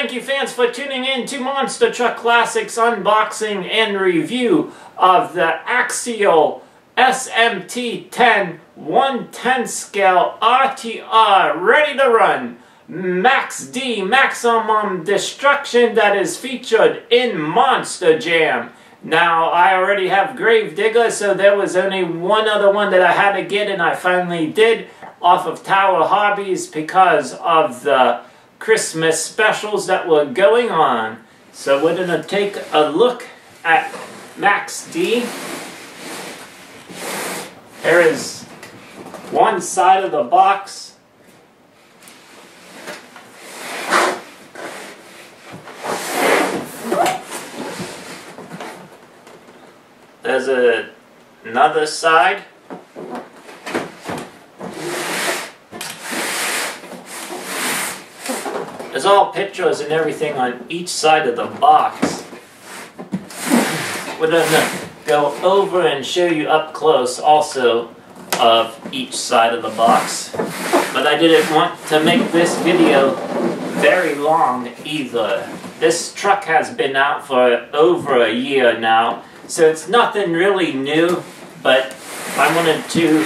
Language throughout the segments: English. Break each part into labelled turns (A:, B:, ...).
A: Thank you fans for tuning in to Monster Truck Classics unboxing and review of the Axial SMT10 1/10 scale RTR ready to run Max D Maximum Destruction that is featured in Monster Jam. Now I already have Gravedigger, so there was only one other one that I had to get, and I finally did off of Tower Hobbies because of the Christmas specials that were going on. So we're gonna take a look at Max D. Here is one side of the box. There's another side. There's all pictures and everything on each side of the box. We're gonna go over and show you up close also of each side of the box. But I didn't want to make this video very long either. This truck has been out for over a year now, so it's nothing really new, but I wanted to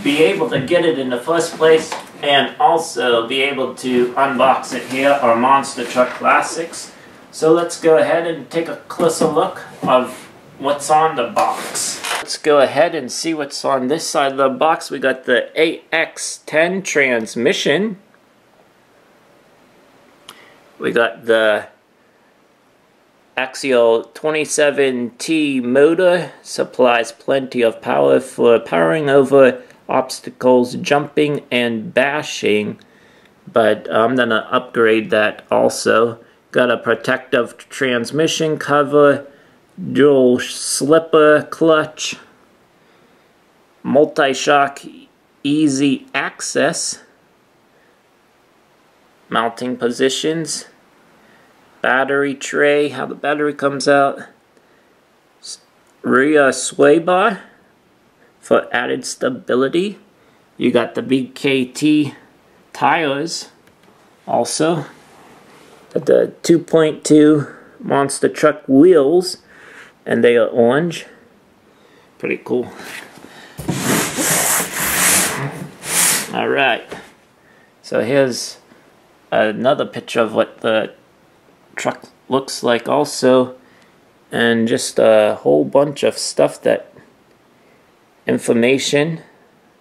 A: be able to get it in the first place and also be able to unbox it here on Monster Truck Classics. So let's go ahead and take a closer look of what's on the box. Let's go ahead and see what's on this side of the box. We got the AX10 transmission. We got the Axial 27T motor, supplies plenty of power for powering over obstacles, jumping and bashing, but I'm gonna upgrade that also. Got a protective transmission cover, dual slipper clutch, multi-shock easy access, mounting positions, battery tray, how the battery comes out, rear sway bar for added stability. You got the BKT tires also. Got the 2.2 Monster Truck wheels, and they are orange. Pretty cool. Alright, so here's another picture of what the truck looks like also, and just a whole bunch of stuff that information.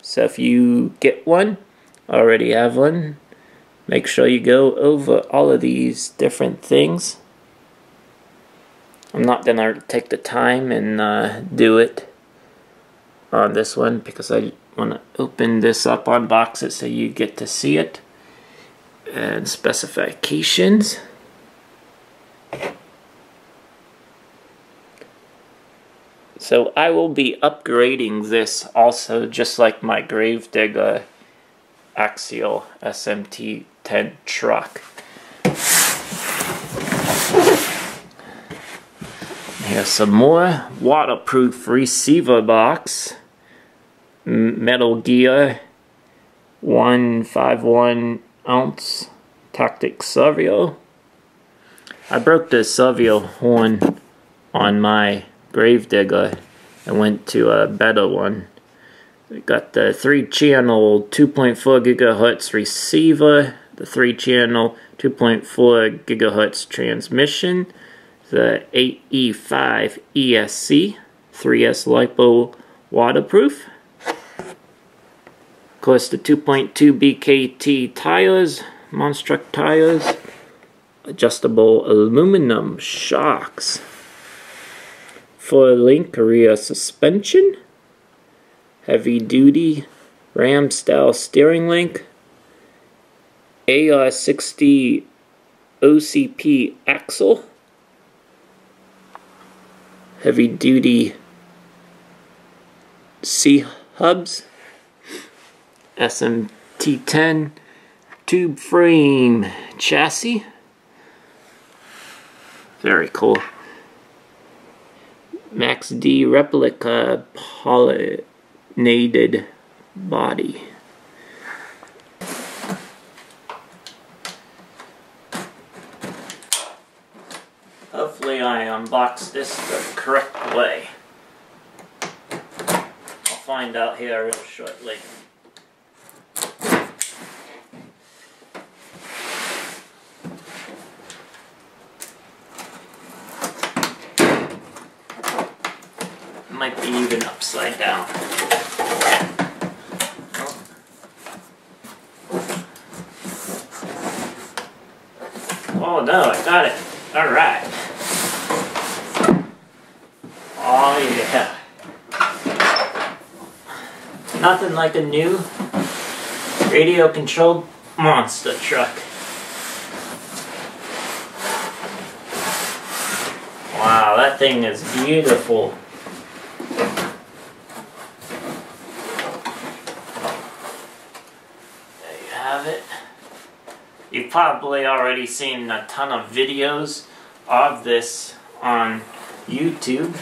A: So if you get one, already have one, make sure you go over all of these different things. I'm not gonna take the time and do it on this one because I want to open this up, unbox it so you get to see it. And specifications. So I will be upgrading this also, just like my Gravedigger Axial SMT10 truck. Here's some more waterproof receiver box, Metal Gear 151 ounce tactic servo. I broke the servo horn on my Gravedigger and went to a better one. We got the 3-channel 2.4 gigahertz receiver, the 3-channel 2.4 gigahertz transmission, the 8E5 ESC 3S LiPo waterproof. Of course, the 2.2 BKT tires, Monster Truck tires, adjustable aluminum shocks, 4-link rear suspension, heavy duty Ram style steering link, AR60 OCP axle, heavy duty C hubs, SMT10 tube frame chassis. Very cool. Max D replica pollinated body. Hopefully I unboxed this the correct way. I'll find out here real shortly. Might be even upside down. Oh no, I got it. Alright. Oh yeah. Nothing like a new radio-controlled monster truck. Wow, that thing is beautiful. There you have it. You've probably already seen a ton of videos of this on YouTube.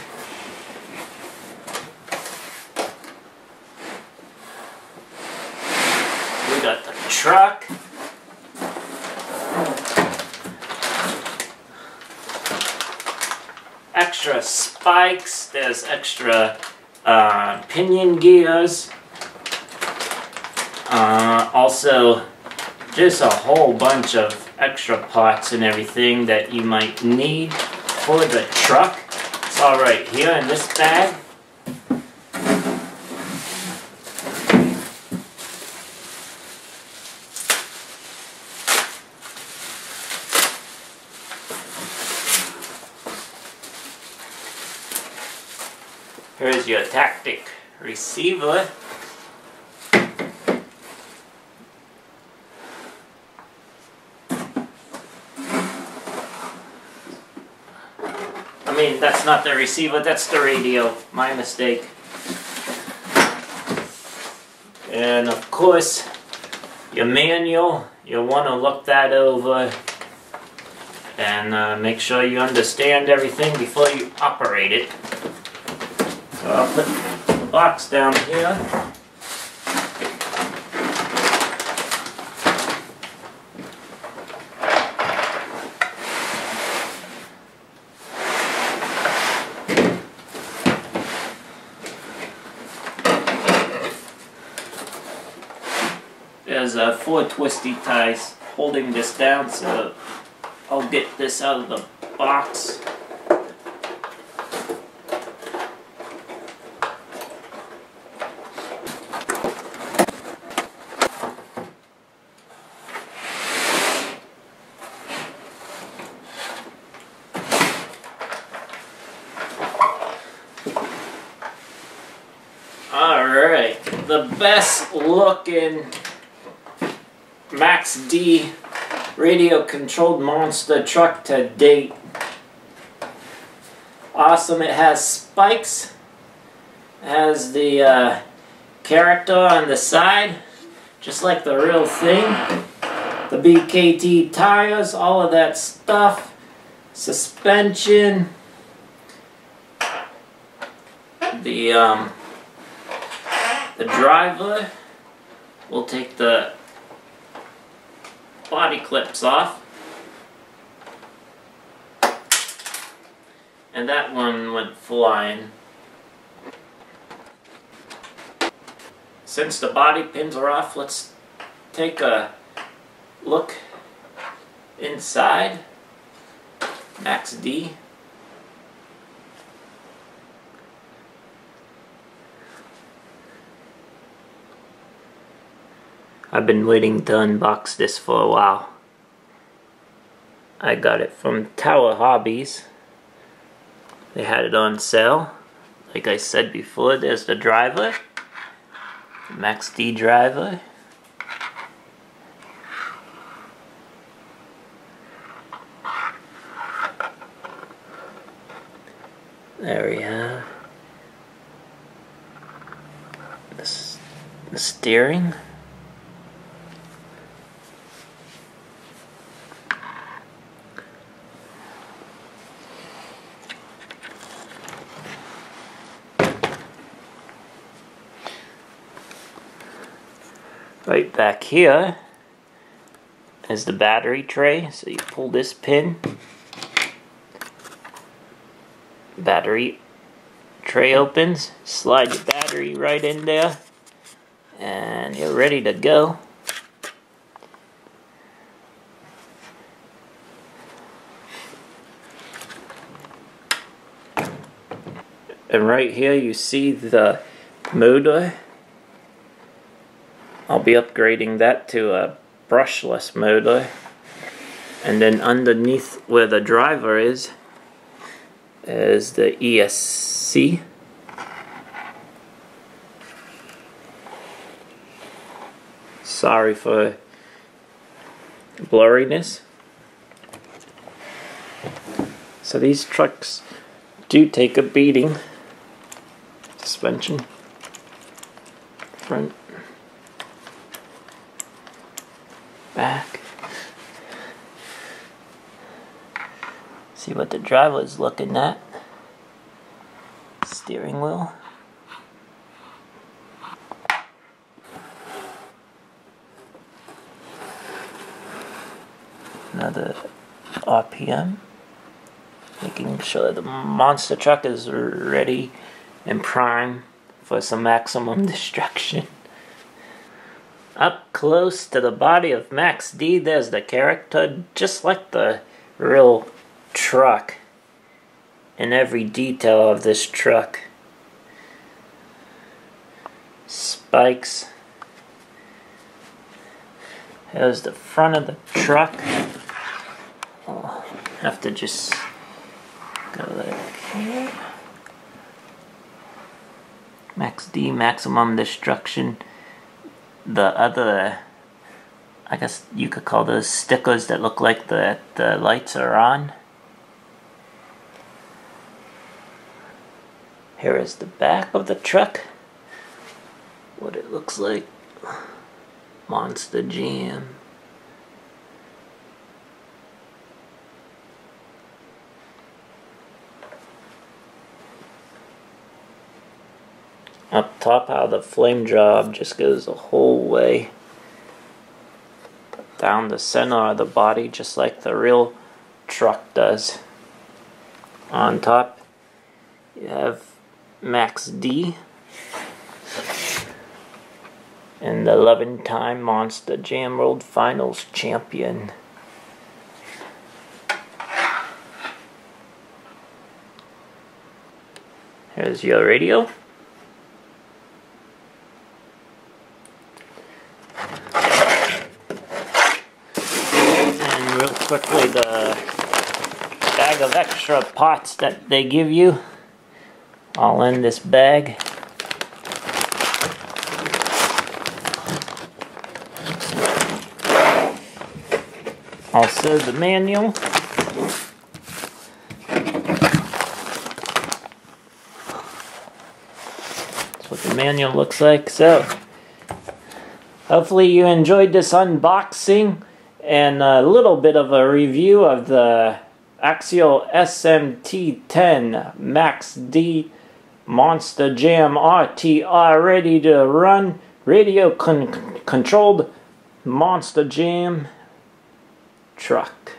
A: We got the truck. Extra spikes. There's extra pinion gears. Also, just a whole bunch of extra parts and everything that you might need for the truck. It's all right here in this bag. Here's your tactic receiver. I mean, that's not the receiver, that's the radio. My mistake. And of course, your manual, you'll want to look that over and make sure you understand everything before you operate it. So I'll put the box down here. There's 4 twisty ties holding this down, so I'll get this out of the box. Alright, the best looking Max D radio controlled monster truck to date. Awesome, it has spikes, it has the character on the side, just like the real thing. The BKT tires, all of that stuff, suspension, the driver. We'll take the body clips off, and that one went flying. Since the body pins are off, let's take a look inside Max D. I've been waiting to unbox this for a while. I got it from Tower Hobbies. They had it on sale. Like I said before, there's the driver. The Max D driver. There we have the steering. Right back here is the battery tray, so you pull this pin battery tray opens. Slide your battery right in there, and you're ready to go. And right here you see the motor. I'll be upgrading that to a brushless motor. And then underneath where the driver is the ESC. Sorry for blurriness. So these trucks do take a beating. Suspension, front, back. See what the driver is looking at. Steering wheel. Another RPM. Making sure the monster truck is ready and prime for some maximum destruction. Up close to the body of Max D, there's the character, just like the real truck, in every detail of this truck. Spikes. Here's the front of the truck. I'll have to just go like here. Max D, maximum destruction. The other, I guess you could call those stickers that look like the lights are on. Here is the back of the truck. What it looks like. Monster Jam. Up top, how the flame job just goes the whole way down the center of the body, just like the real truck does. On top, you have Max D and the 11-time Monster Jam World Finals champion. Here's your radio. And real quickly, the bag of extra parts that they give you, all in this bag. Also the manual. That's what the manual looks like. So, hopefully you enjoyed this unboxing and a little bit of a review of the Axial SMT10 Max D Monster Jam RTR ready to run, radio controlled Monster Jam truck.